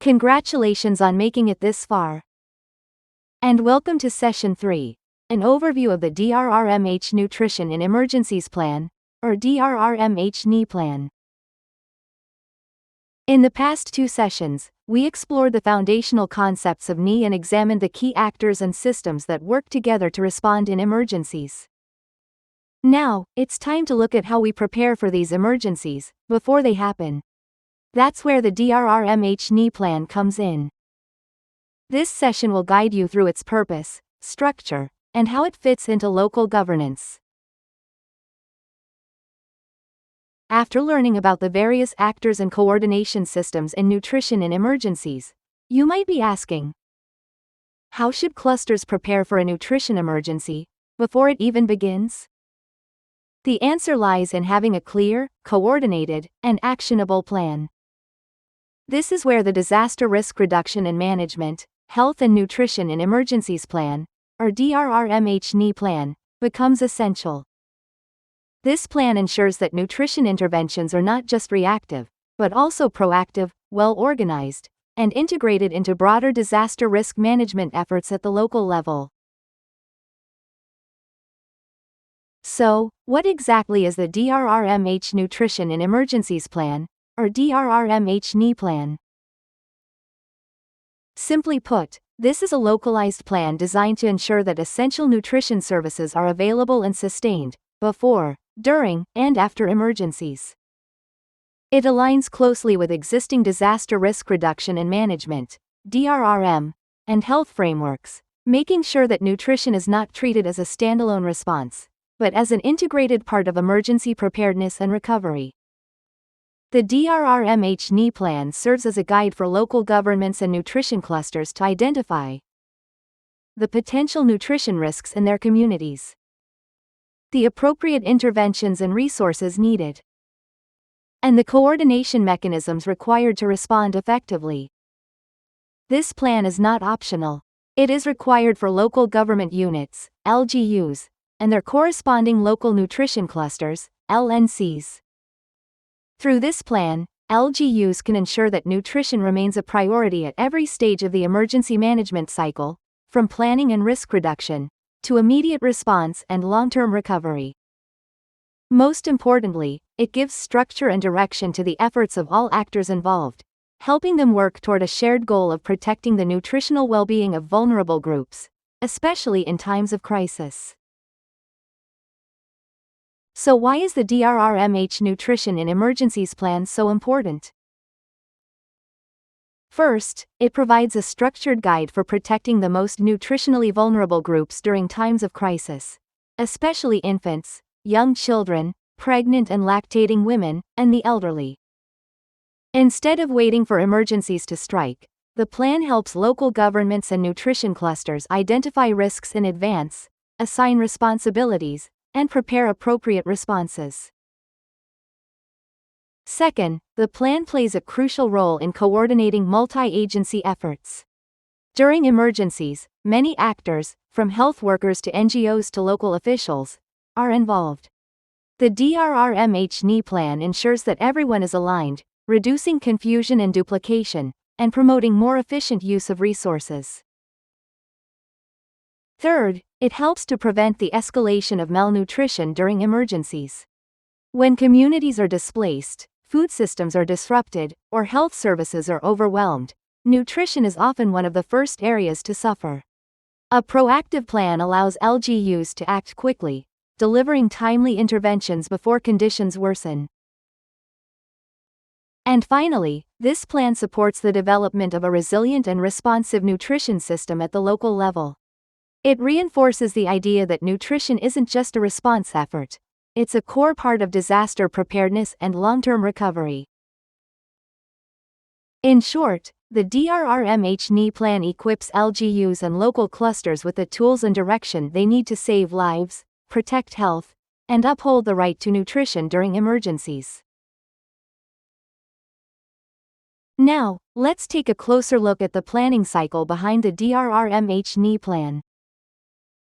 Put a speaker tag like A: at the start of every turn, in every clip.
A: Congratulations on making it this far. And welcome to Session 3, an overview of the DRRM-H Nutrition in Emergencies Plan, or DRRM-H-NiE plan. In the past 2 sessions, we explored the foundational concepts of NiE and examined the key actors and systems that work together to respond in emergencies. Now, it's time to look at how we prepare for these emergencies, before they happen. That's where the DRRM-H-NiE plan comes in. This session will guide you through its purpose, structure, and how it fits into local governance. After learning about the various actors and coordination systems in nutrition in emergencies, you might be asking, how should clusters prepare for a nutrition emergency, before it even begins? The answer lies in having a clear, coordinated, and actionable plan. This is where the Disaster Risk Reduction and Management, Health and Nutrition in Emergencies Plan, or DRRM-H-NiE plan, becomes essential. This plan ensures that nutrition interventions are not just reactive, but also proactive, well-organized, and integrated into broader disaster risk management efforts at the local level. So, what exactly is the DRRM-H Nutrition in Emergencies Plan, or DRRM-H-NiE plan? Simply put, this is a localized plan designed to ensure that essential nutrition services are available and sustained, before, during, and after emergencies. It aligns closely with existing disaster risk reduction and management, DRRM, and health frameworks, making sure that nutrition is not treated as a standalone response, but as an integrated part of emergency preparedness and recovery. The DRRM-H-NiE plan serves as a guide for local governments and nutrition clusters to identify the potential nutrition risks in their communities, the appropriate interventions and resources needed, and the coordination mechanisms required to respond effectively. This plan is not optional. It is required for local government units, LGUs, and their corresponding local nutrition clusters, LNCs. Through this plan, LGUs can ensure that nutrition remains a priority at every stage of the emergency management cycle, from planning and risk reduction, to immediate response and long-term recovery. Most importantly, it gives structure and direction to the efforts of all actors involved, helping them work toward a shared goal of protecting the nutritional well-being of vulnerable groups, especially in times of crisis. So why is the DRRM-H Nutrition in Emergencies plan so important? First, it provides a structured guide for protecting the most nutritionally vulnerable groups during times of crisis, especially infants, young children, pregnant and lactating women, and the elderly. Instead of waiting for emergencies to strike, the plan helps local governments and nutrition clusters identify risks in advance, assign responsibilities, and prepare appropriate responses. Second, the plan plays a crucial role in coordinating multi-agency efforts. During emergencies, many actors, from health workers to NGOs to local officials, are involved. The DRRM-H-NiE plan ensures that everyone is aligned, reducing confusion and duplication, and promoting more efficient use of resources. Third, it helps to prevent the escalation of malnutrition during emergencies. When communities are displaced, food systems are disrupted, or health services are overwhelmed, nutrition is often one of the first areas to suffer. A proactive plan allows LGUs to act quickly, delivering timely interventions before conditions worsen. And finally, this plan supports the development of a resilient and responsive nutrition system at the local level. It reinforces the idea that nutrition isn't just a response effort. It's a core part of disaster preparedness and long-term recovery. In short, the DRRM-H-NiE plan equips LGUs and local clusters with the tools and direction they need to save lives, protect health, and uphold the right to nutrition during emergencies. Now, let's take a closer look at the planning cycle behind the DRRM-H-NiE plan.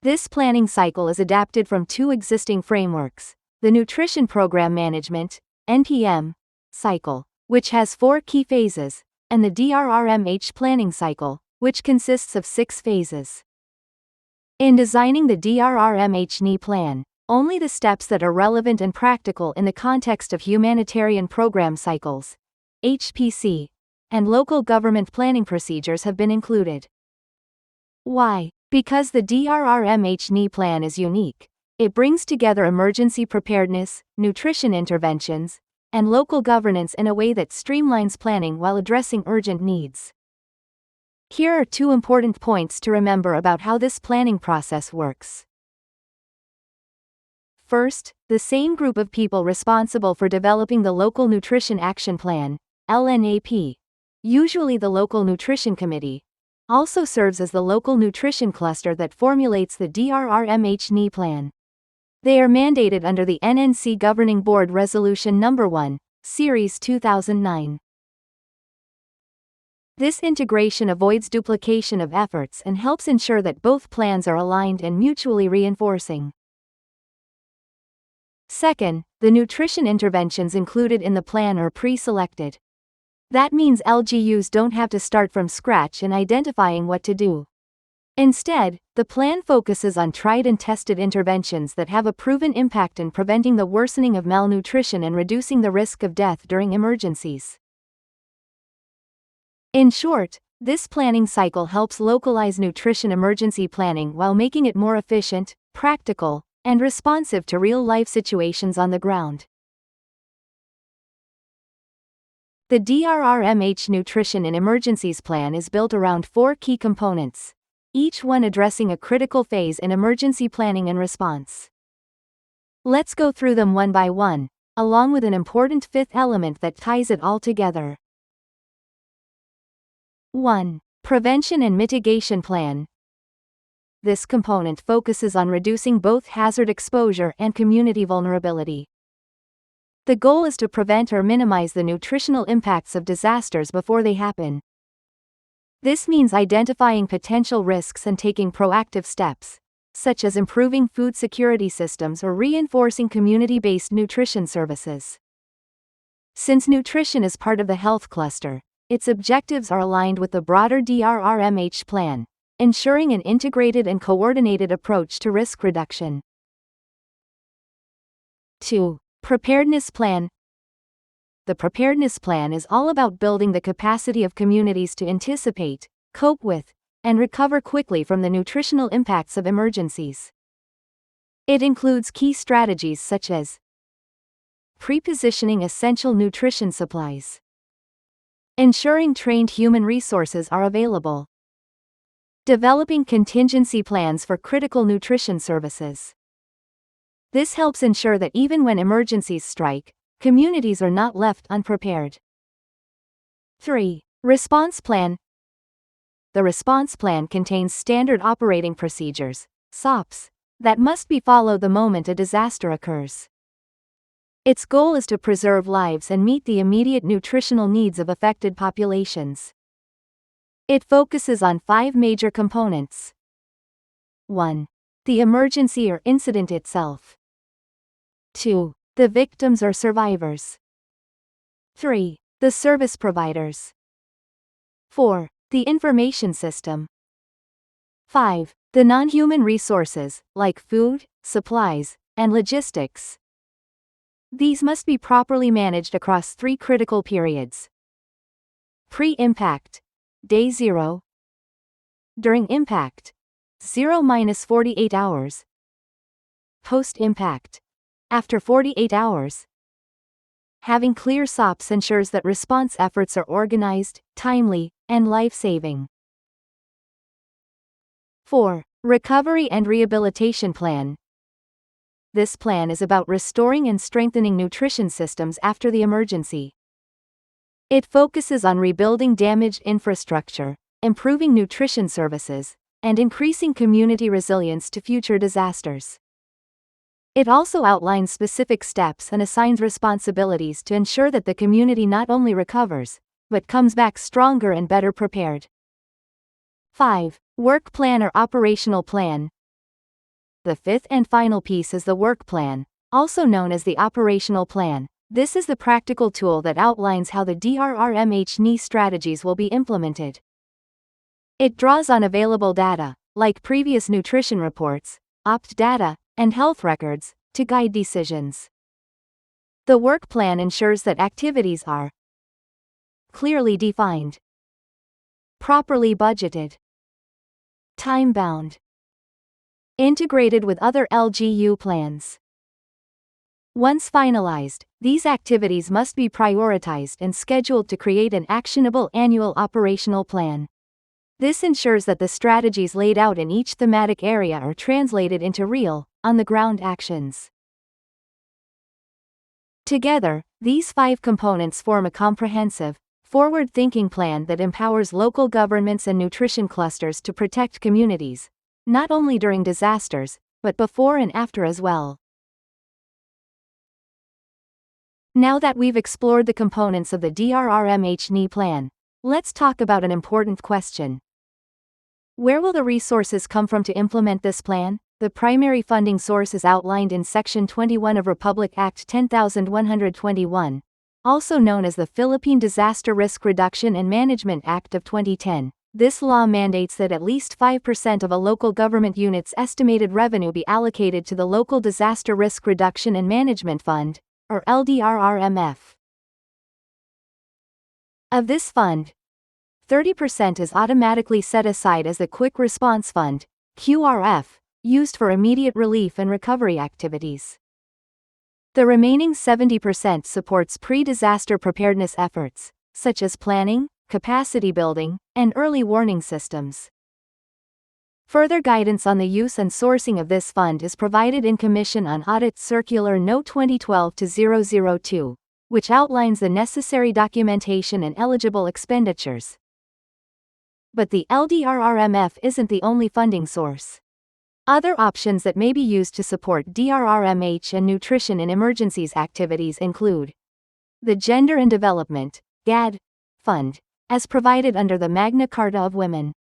A: This planning cycle is adapted from 2 existing frameworks, the Nutrition Program Management, NPM, cycle, which has 4 key phases, and the DRRM-H planning cycle, which consists of 6 phases. In designing the DRRM-H-NiE plan, only the steps that are relevant and practical in the context of humanitarian program cycles, HPC, and local government planning procedures have been included. Why? Because the DRRM-H-NiE plan is unique. It brings together emergency preparedness, nutrition interventions, and local governance in a way that streamlines planning while addressing urgent needs. Here are 2 important points to remember about how this planning process works. First, the same group of people responsible for developing the Local Nutrition Action Plan, LNAP, usually the Local Nutrition Committee, also serves as the local nutrition cluster that formulates the DRRM-H-NiE plan. They are mandated under the NNC Governing Board Resolution No. 1, Series 2009. This integration avoids duplication of efforts and helps ensure that both plans are aligned and mutually reinforcing. Second, the nutrition interventions included in the plan are pre-selected. That means LGUs don't have to start from scratch in identifying what to do. Instead, the plan focuses on tried and tested interventions that have a proven impact in preventing the worsening of malnutrition and reducing the risk of death during emergencies. In short, this planning cycle helps localize nutrition emergency planning while making it more efficient, practical, and responsive to real-life situations on the ground. The DRRM-H Nutrition in Emergencies Plan is built around 4 key components, each one addressing a critical phase in emergency planning and response. Let's go through them one by one, along with an important 5th element that ties it all together. 1. Prevention and Mitigation Plan. This component focuses on reducing both hazard exposure and community vulnerability. The goal is to prevent or minimize the nutritional impacts of disasters before they happen. This means identifying potential risks and taking proactive steps, such as improving food security systems or reinforcing community-based nutrition services. Since nutrition is part of the health cluster, its objectives are aligned with the broader DRRM-H plan, ensuring an integrated and coordinated approach to risk reduction. 2. Preparedness Plan. The Preparedness Plan is all about building the capacity of communities to anticipate, cope with, and recover quickly from the nutritional impacts of emergencies. It includes key strategies such as pre-positioning essential nutrition supplies, ensuring trained human resources are available, developing contingency plans for critical nutrition services. This helps ensure that even when emergencies strike, communities are not left unprepared. 3. Response Plan. The response plan contains standard operating procedures, SOPs, that must be followed the moment a disaster occurs. Its goal is to preserve lives and meet the immediate nutritional needs of affected populations. It focuses on 5 major components. 1. The emergency or incident itself. 2. The victims or survivors. 3. The service providers. 4. The information system. 5. The non-human resources, like food, supplies, and logistics. These must be properly managed across 3 critical periods. Pre-impact, Day 0. During impact, 0-48 hours. Post-impact, after 48 hours. Having clear SOPs ensures that response efforts are organized, timely, and life-saving. 4. Recovery and Rehabilitation Plan. This plan is about restoring and strengthening nutrition systems after the emergency. It focuses on rebuilding damaged infrastructure, improving nutrition services, and increasing community resilience to future disasters. It also outlines specific steps and assigns responsibilities to ensure that the community not only recovers, but comes back stronger and better prepared. 5. Work Plan or Operational Plan. The 5th and final piece is the work plan, also known as the operational plan, This is the practical tool that outlines how the DRRM-H-NiE strategies will be implemented. It draws on available data, like previous nutrition reports, opt data, and health records, to guide decisions. The work plan ensures that activities are clearly defined, properly budgeted, time-bound, integrated with other LGU plans. Once finalized, these activities must be prioritized and scheduled to create an actionable annual operational plan. This ensures that the strategies laid out in each thematic area are translated into real, on-the-ground actions. Together, these 5 components form a comprehensive, forward-thinking plan that empowers local governments and nutrition clusters to protect communities, not only during disasters, but before and after as well. Now that we've explored the components of the DRRM-H-NiE plan, let's talk about an important question. Where will the resources come from to implement this plan? The primary funding source is outlined in Section 21 of Republic Act 10121, also known as the Philippine Disaster Risk Reduction and Management Act of 2010. This law mandates that at least 5% of a local government unit's estimated revenue be allocated to the Local Disaster Risk Reduction and Management Fund, or LDRRMF. Of this fund, 30% is automatically set aside as the Quick Response Fund, QRF, used for immediate relief and recovery activities. The remaining 70% supports pre-disaster preparedness efforts, such as planning, capacity building, and early warning systems. Further guidance on the use and sourcing of this fund is provided in Commission on Audit Circular No. 2012-002, which outlines the necessary documentation and eligible expenditures. But the LDRRMF isn't the only funding source. Other options that may be used to support DRRM-H and nutrition in emergencies activities include the Gender and Development (GAD) Fund, as provided under the Magna Carta of Women.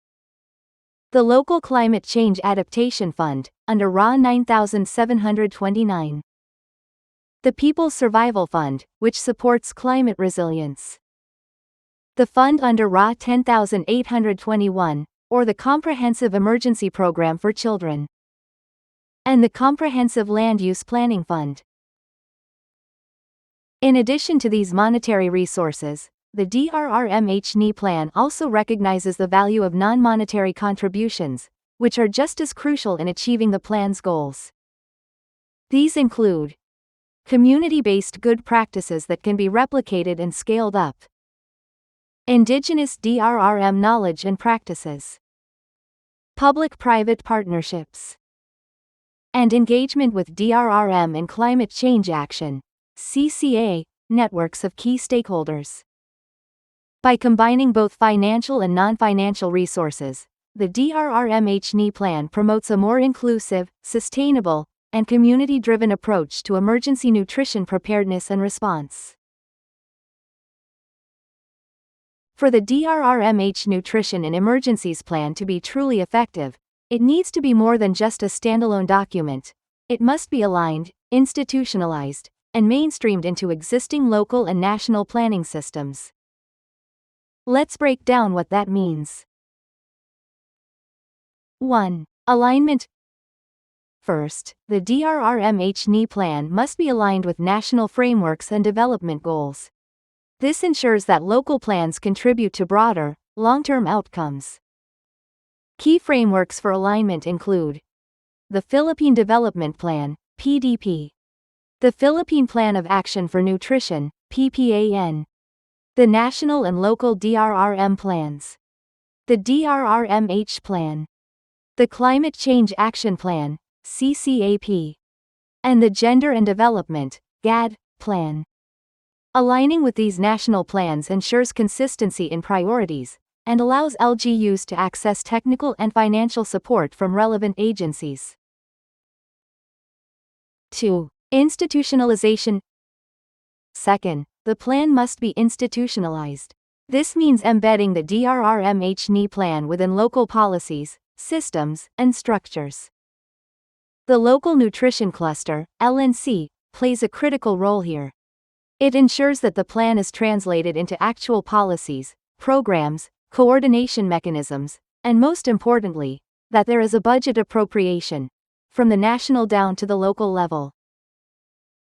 A: The Local Climate Change Adaptation Fund, under RA 9729. The People's Survival Fund, which supports climate resilience. The fund under RA 10821, or the Comprehensive Emergency Program for Children. And the Comprehensive Land Use Planning Fund. In addition to these monetary resources, the DRRM-H-NiE plan also recognizes the value of non-monetary contributions, which are just as crucial in achieving the plan's goals. These include community-based good practices that can be replicated and scaled up, indigenous DRRM knowledge and practices, public-private partnerships, and engagement with DRRM and climate change action, CCA, networks of key stakeholders. By combining both financial and non-financial resources, the DRRM-H-NiE plan promotes a more inclusive, sustainable, and community-driven approach to emergency nutrition preparedness and response. For the DRRM-H Nutrition in Emergencies plan to be truly effective, it needs to be more than just a standalone document. It must be aligned, institutionalized, and mainstreamed into existing local and national planning systems. Let's break down what that means. 1. Alignment. First, the DRRM-H-NiE plan must be aligned with national frameworks and development goals. This ensures that local plans contribute to broader, long-term outcomes. Key frameworks for alignment include the Philippine Development Plan, PDP, the Philippine Plan of Action for Nutrition, PPAN, the national and local DRRM plans, the DRRM-H plan, the Climate Change Action Plan, CCAP, and the Gender and Development, GAD, plan. Aligning with these national plans ensures consistency in priorities, and allows LGUs to access technical and financial support from relevant agencies. 2. Institutionalization. Second, the plan must be institutionalized. This means embedding the DRRM-H-NiE plan within local policies, systems, and structures. The Local Nutrition Cluster, LNC, plays a critical role here. It ensures that the plan is translated into actual policies, programs, coordination mechanisms, and most importantly, that there is a budget appropriation, from the national down to the local level.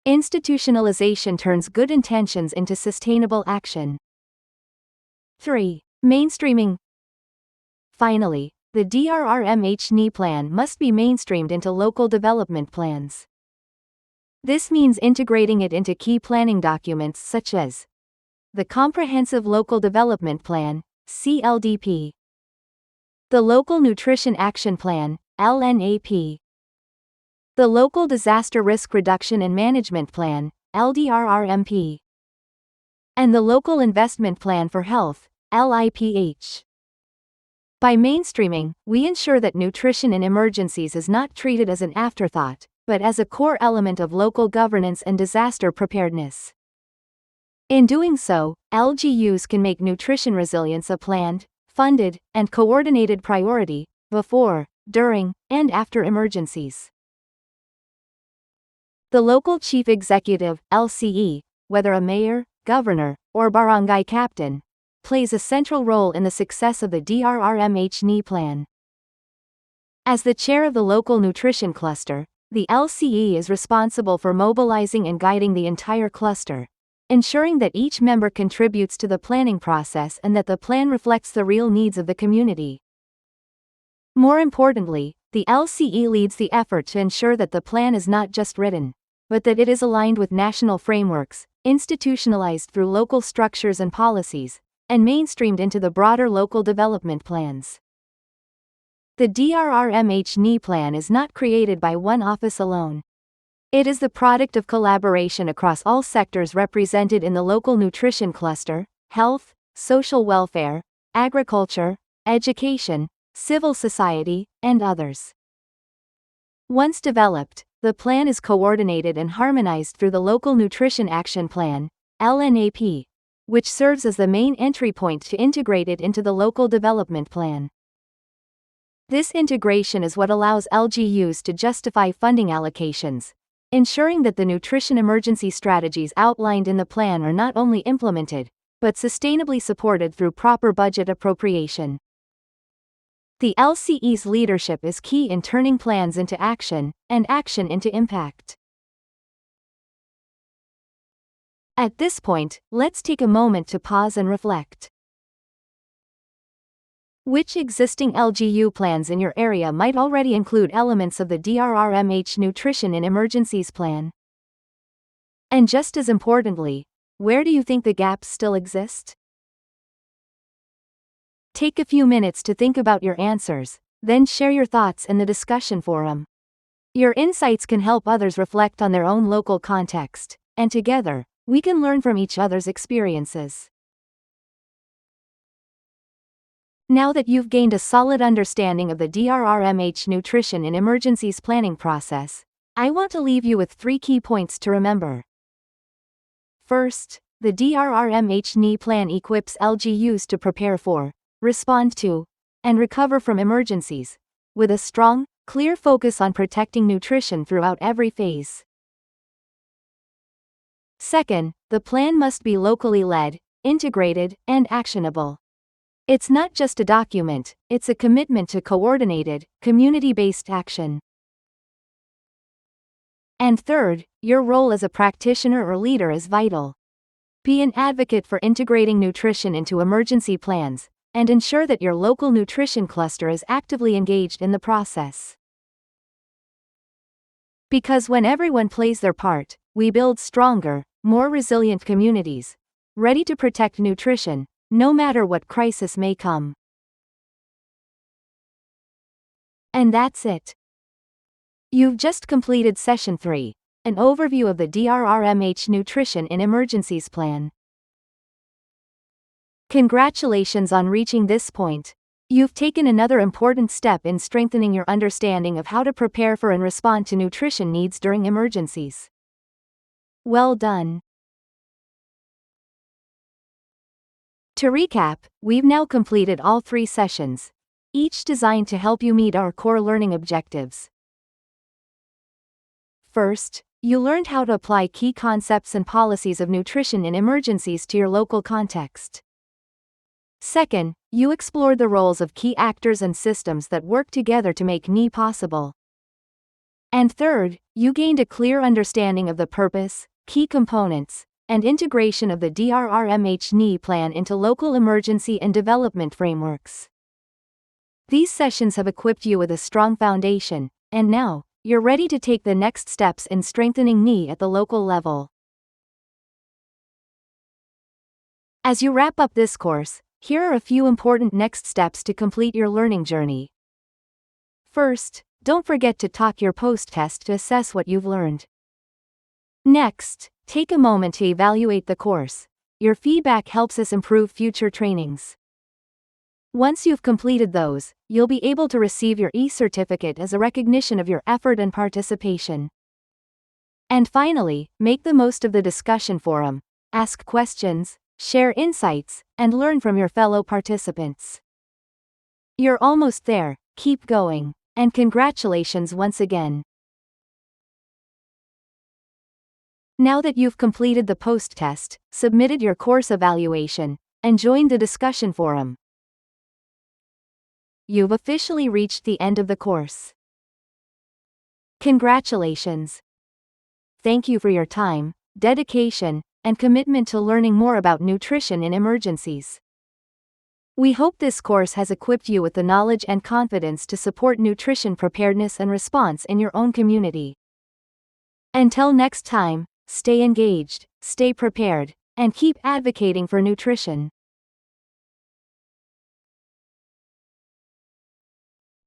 A: Institutionalization turns good intentions into sustainable action. 3. Mainstreaming. Finally, the DRRM-H-NiE plan must be mainstreamed into local development plans. This means integrating it into key planning documents such as the Comprehensive Local Development Plan, CLDP, the Local Nutrition Action Plan, LNAP, the Local Disaster Risk Reduction and Management Plan, LDRRMP, and the Local Investment Plan for Health, LIPH. By mainstreaming, we ensure that nutrition in emergencies is not treated as an afterthought, but as a core element of local governance and disaster preparedness. In doing so, LGUs can make nutrition resilience a planned, funded, and coordinated priority, before, during, and after emergencies. The local chief executive, LCE, whether a mayor, governor, or barangay captain, plays a central role in the success of the DRRM-H-NiE plan. As the chair of the local nutrition cluster, the LCE is responsible for mobilizing and guiding the entire cluster, ensuring that each member contributes to the planning process and that the plan reflects the real needs of the community. More importantly, the LCE leads the effort to ensure that the plan is not just written, but that it is aligned with national frameworks, institutionalized through local structures and policies, and mainstreamed into the broader local development plans. The DRRM-H-NiE plan is not created by one office alone. It is the product of collaboration across all sectors represented in the local nutrition cluster: health, social welfare, agriculture, education, civil society, and others. Once developed, the plan is coordinated and harmonized through the Local Nutrition Action Plan, LNAP, which serves as the main entry point to integrate it into the local development plan. This integration is what allows LGUs to justify funding allocations, ensuring that the nutrition emergency strategies outlined in the plan are not only implemented, but sustainably supported through proper budget appropriation. The LCE's leadership is key in turning plans into action, and action into impact. At this point, let's take a moment to pause and reflect. Which existing LGU plans in your area might already include elements of the DRRM-H Nutrition in Emergencies plan? And just as importantly, where do you think the gaps still exist? Take a few minutes to think about your answers, then share your thoughts in the discussion forum. Your insights can help others reflect on their own local context, and together, we can learn from each other's experiences. Now that you've gained a solid understanding of the DRRM-H Nutrition in Emergencies planning process, I want to leave you with 3 key points to remember. First, the DRRM-H-NiE plan equips LGUs to prepare for, respond to, and recover from emergencies, with a strong, clear focus on protecting nutrition throughout every phase. Second, the plan must be locally led, integrated, and actionable. It's not just a document, it's a commitment to coordinated, community-based action. And third, your role as a practitioner or leader is vital. Be an advocate for integrating nutrition into emergency plans, and ensure that your local nutrition cluster is actively engaged in the process. Because when everyone plays their part, we build stronger, more resilient communities, ready to protect nutrition, no matter what crisis may come. And that's it. You've just completed Session 3, an overview of the DRRM-H Nutrition in Emergencies plan. Congratulations on reaching this point. You've taken another important step in strengthening your understanding of how to prepare for and respond to nutrition needs during emergencies. Well done. To recap, we've now completed all 3 sessions, each designed to help you meet our core learning objectives. First, You learned how to apply key concepts and policies of nutrition in emergencies to your local context. Second, you explored the roles of key actors and systems that work together to make NiE possible. And third, you gained a clear understanding of the purpose, key components, and integration of the DRRM-H-NiE plan into local emergency and development frameworks. These sessions have equipped you with a strong foundation, and now, you're ready to take the next steps in strengthening NiE at the local level. As you wrap up this course, here are a few important next steps to complete your learning journey. First, don't forget to talk your post-test to assess what you've learned. Next, take a moment to evaluate the course. Your feedback helps us improve future trainings. Once you've completed those, you'll be able to receive your e-certificate as a recognition of your effort and participation. And finally, make the most of the discussion forum. Ask questions, share insights, and learn from your fellow participants. You're almost there, keep going, and congratulations once again. Now that you've completed the post-test, submitted your course evaluation, and joined the discussion forum, you've officially reached the end of the course. Congratulations! Thank you for your time, dedication, and commitment to learning more about nutrition in emergencies. We hope this course has equipped you with the knowledge and confidence to support nutrition preparedness and response in your own community. Until next time, stay engaged, stay prepared, and keep advocating for nutrition.